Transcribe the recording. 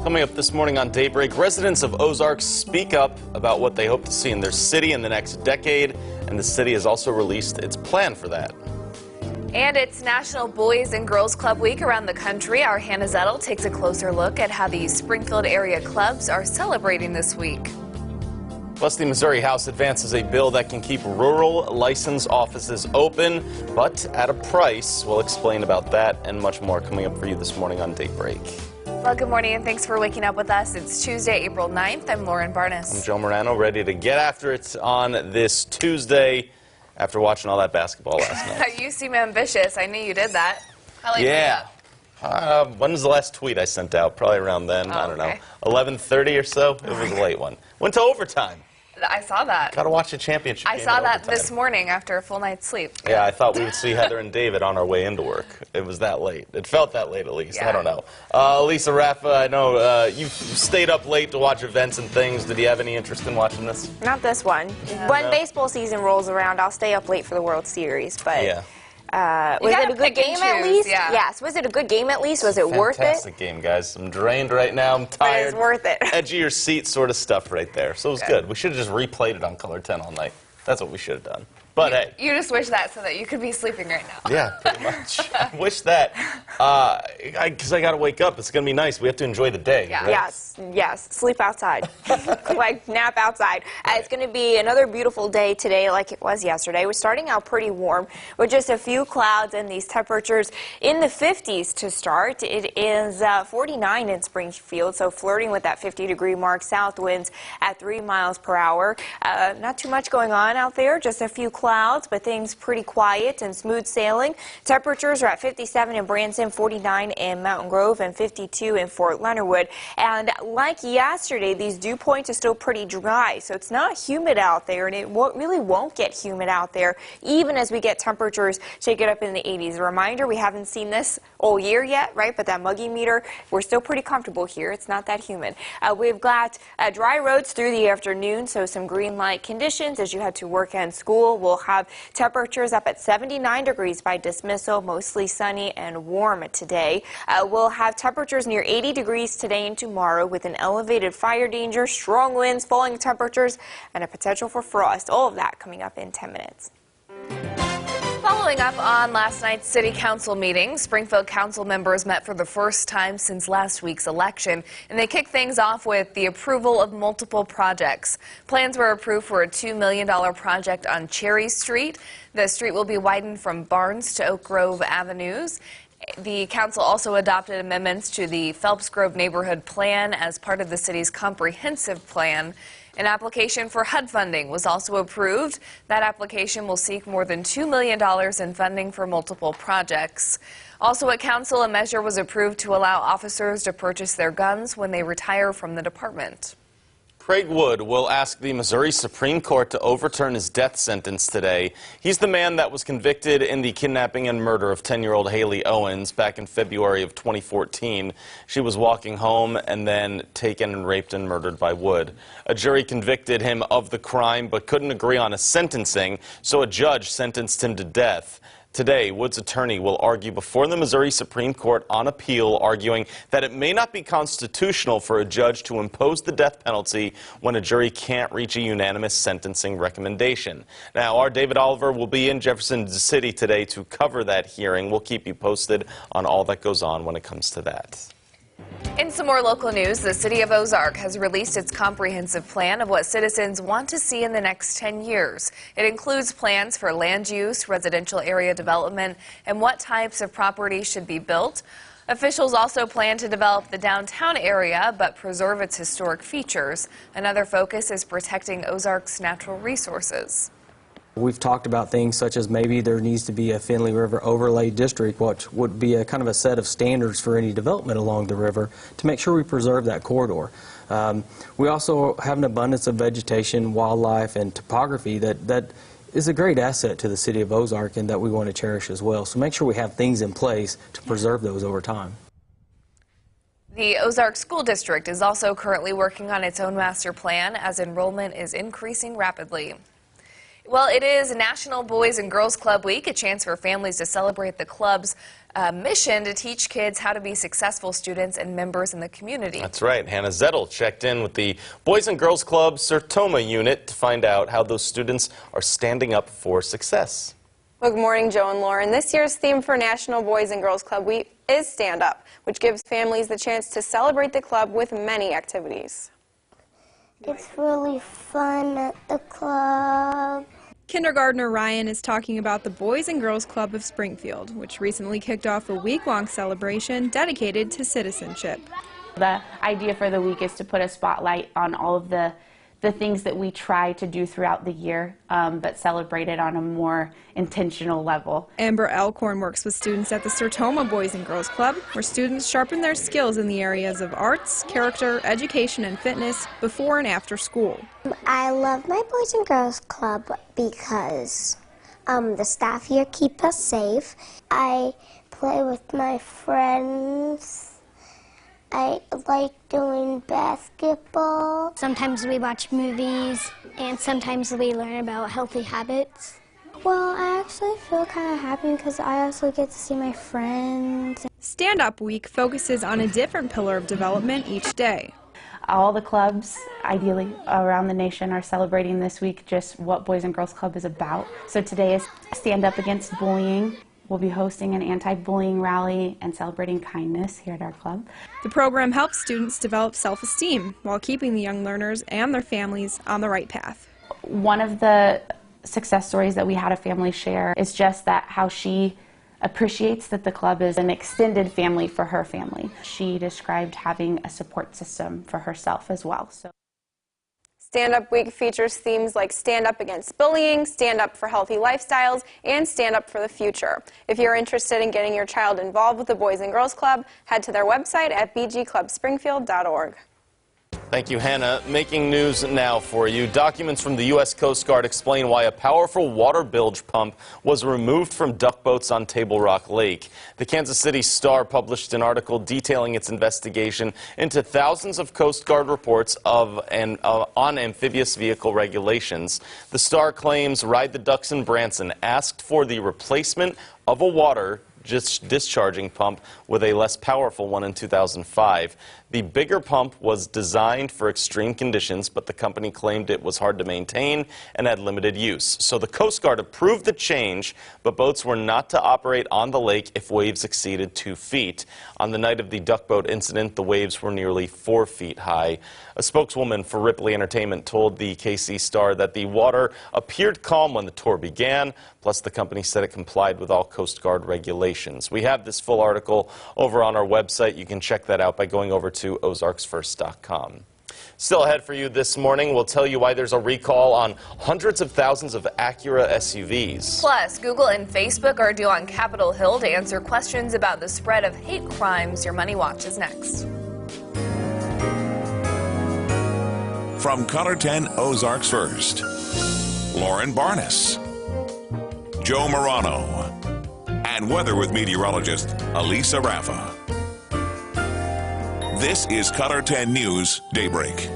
Coming up this morning on Daybreak, residents of Ozark speak up about what they hope to see in their city in the next decade, and the city has also released its plan for that. And it's National Boys and Girls Club Week around the country. Our Hannah Zettel takes a closer look at how these Springfield area clubs are celebrating this week. Plus, the Missouri House advances a bill that can keep rural license offices open, but at a price. We'll explain about that and much more coming up for you this morning on Daybreak. Well, good morning and thanks for waking up with us. It's Tuesday, April 9th. I'm Lauren Barnes. I'm Joe Morano, ready to get after it on this Tuesday after watching all that basketball last night. You seem ambitious. I knew you did that. How late Yeah. When was the last tweet I sent out? Probably around then. I don't know. 11:30 or so? It was a late one. Went to overtime. I saw that. Got to watch the championship game. I saw that overtime. this morning after a full night's sleep. Yeah, I thought we would see Heather and David on our way into work. It was that late. It felt that late, at least. Yeah. I don't know. Lisa Raffa, I know you stayed up late to watch events and things. Did you have any interest in watching this? Not this one. When baseball season rolls around, I'll stay up late for the World Series. But Yeah. Was it a good game at least? Yeah. Yes. Was it a good game at least? Was it worth it? Fantastic game, guys. I'm drained right now. I'm But tired. it's worth it. Edge of your seat sort of stuff right there. So it was good. We should have just replayed it on Color 10 all night. That's what we should have done. But hey. You just wish that so that you could be sleeping right now. Yeah, pretty much. I wish that. Because I got to wake up. It's going to be nice. We have to enjoy the day. Yeah. Right? Yes. Sleep outside. Like nap outside. It's going to be another beautiful day today like it was yesterday. We're starting out pretty warm with just a few clouds and these temperatures in the 50s to start. It is 49 in Springfield, so flirting with that 50-degree mark. South winds at 3 miles per hour. Not too much going on out there, just a few clouds, but things pretty quiet and smooth sailing. Temperatures are at 57 in Branson, 49 in Mountain Grove, and 52 in Fort Leonard Wood. And like yesterday, these dew points are still pretty dry, so it's not humid out there, and it really won't get humid out there, even as we get temperatures shake it up in the 80s. A reminder, we haven't seen this all year yet, right? But that muggy meter, we're still pretty comfortable here. It's not that humid. We've got dry roads through the afternoon, so some green light conditions as you head to work and school. We'll have temperatures up at 79 degrees by dismissal, mostly sunny and warm today. We'll have temperatures near 80 degrees today and tomorrow with an elevated fire danger, strong winds, falling temperatures, and a potential for frost. All of that coming up in 10 minutes. Following up on last night's city council meeting, Springfield council members met for the first time since last week's election, and they kicked things off with the approval of multiple projects. Plans were approved for a $2 million project on Cherry Street. The street will be widened from Barnes to Oak Grove Avenues. The council also adopted amendments to the Phelps Grove neighborhood plan as part of the city's comprehensive plan. An application for HUD funding was also approved. That application will seek more than $2 million in funding for multiple projects. Also at council, a measure was approved to allow officers to purchase their guns when they retire from the department. Craig Wood will ask the Missouri Supreme Court to overturn his death sentence today. He's the man that was convicted in the kidnapping and murder of 10-year-old Haley Owens back in February of 2014. She was walking home and then taken and raped and murdered by Wood. A jury convicted him of the crime but couldn't agree on a sentencing, so a judge sentenced him to death. Today, Wood's attorney will argue before the Missouri Supreme Court on appeal, arguing that it may not be constitutional for a judge to impose the death penalty when a jury can't reach a unanimous sentencing recommendation. Now, our David Oliver will be in Jefferson City today to cover that hearing. We'll keep you posted on all that goes on when it comes to that. In some more local news, the city of Ozark has released its comprehensive plan of what citizens want to see in the next 10 years. It includes plans for land use, residential area development, and what types of property should be built. Officials also plan to develop the downtown area but preserve its historic features. Another focus is protecting Ozark's natural resources. We've talked about things such as maybe there needs to be a Finley River overlay district, which would be a kind of a set of standards for any development along the river to make sure we preserve that corridor. We also have an abundance of vegetation, wildlife, and topography that is a great asset to the city of Ozark and that we want to cherish as well. So make sure we have things in place to preserve those over time. The Ozark School District is also currently working on its own master plan as enrollment is increasing rapidly. Well, it is National Boys and Girls Club Week, a chance for families to celebrate the club's mission to teach kids how to be successful students and members in the community. That's right. Hannah Zettel checked in with the Boys and Girls Club Sertoma unit to find out how those students are standing up for success. Well, good morning, Joe and Lauren. This year's theme for National Boys and Girls Club Week is Stand Up, which gives families the chance to celebrate the club with many activities. It's really fun at the club. Kindergartner Ryan is talking about the Boys and Girls Club of Springfield, which recently kicked off a week-long celebration dedicated to citizenship. The idea for the week is to put a spotlight on all of the things that we try to do throughout the year, but celebrate it on a more intentional level. Amber Elkhorn works with students at the Sertoma Boys and Girls Club, where students sharpen their skills in the areas of arts, character, education, and fitness before and after school. I love my Boys and Girls Club because the staff here keep us safe. I play with my friends. I like doing basketball. Sometimes we watch movies, and sometimes we learn about healthy habits. Well, I actually feel kind of happy because I also get to see my friends. Stand Up Week focuses on a different pillar of development each day. All the clubs, ideally, around the nation are celebrating this week just what Boys and Girls Club is about. So today is Stand Up Against Bullying. We'll be hosting an anti-bullying rally and celebrating kindness here at our club. The program helps students develop self-esteem while keeping the young learners and their families on the right path. One of the success stories that we had a family share is just that how she appreciates that the club is an extended family for her family. She described having a support system for herself as well. Stand Up Week features themes like Stand Up Against Bullying, Stand Up for Healthy Lifestyles, and Stand Up for the Future. If you're interested in getting your child involved with the Boys and Girls Club, head to their website at bgclubspringfield.org. Thank you, Hannah. Making news now for you. Documents from the U.S. Coast Guard explain why a powerful water bilge pump was removed from duck boats on Table Rock Lake. The Kansas City Star published an article detailing its investigation into thousands of Coast Guard reports on amphibious vehicle regulations. The Star claims Ride the Ducks in Branson asked for the replacement of a water discharging pump with a less powerful one in 2005. The bigger pump was designed for extreme conditions, but the company claimed it was hard to maintain and had limited use. So the Coast Guard approved the change, but boats were not to operate on the lake if waves exceeded 2 feet. On the night of the duck boat incident, the waves were nearly 4 feet high. A spokeswoman for Ripley Entertainment told the KC Star that the water appeared calm when the tour began, plus the company said it complied with all Coast Guard regulations. We have this full article over on our website. You can check that out by going over to ozarksfirst.com. Still ahead for you this morning, we'll tell you why there's a recall on hundreds of thousands of Acura SUVs. Plus, Google and Facebook are due on Capitol Hill to answer questions about the spread of hate crimes. Your Money Watch is next. From Color 10 Ozarks First, Lauren Barnes, Joe Morano, and weather with meteorologist Elisa Raffa. This is Color 10 News Daybreak.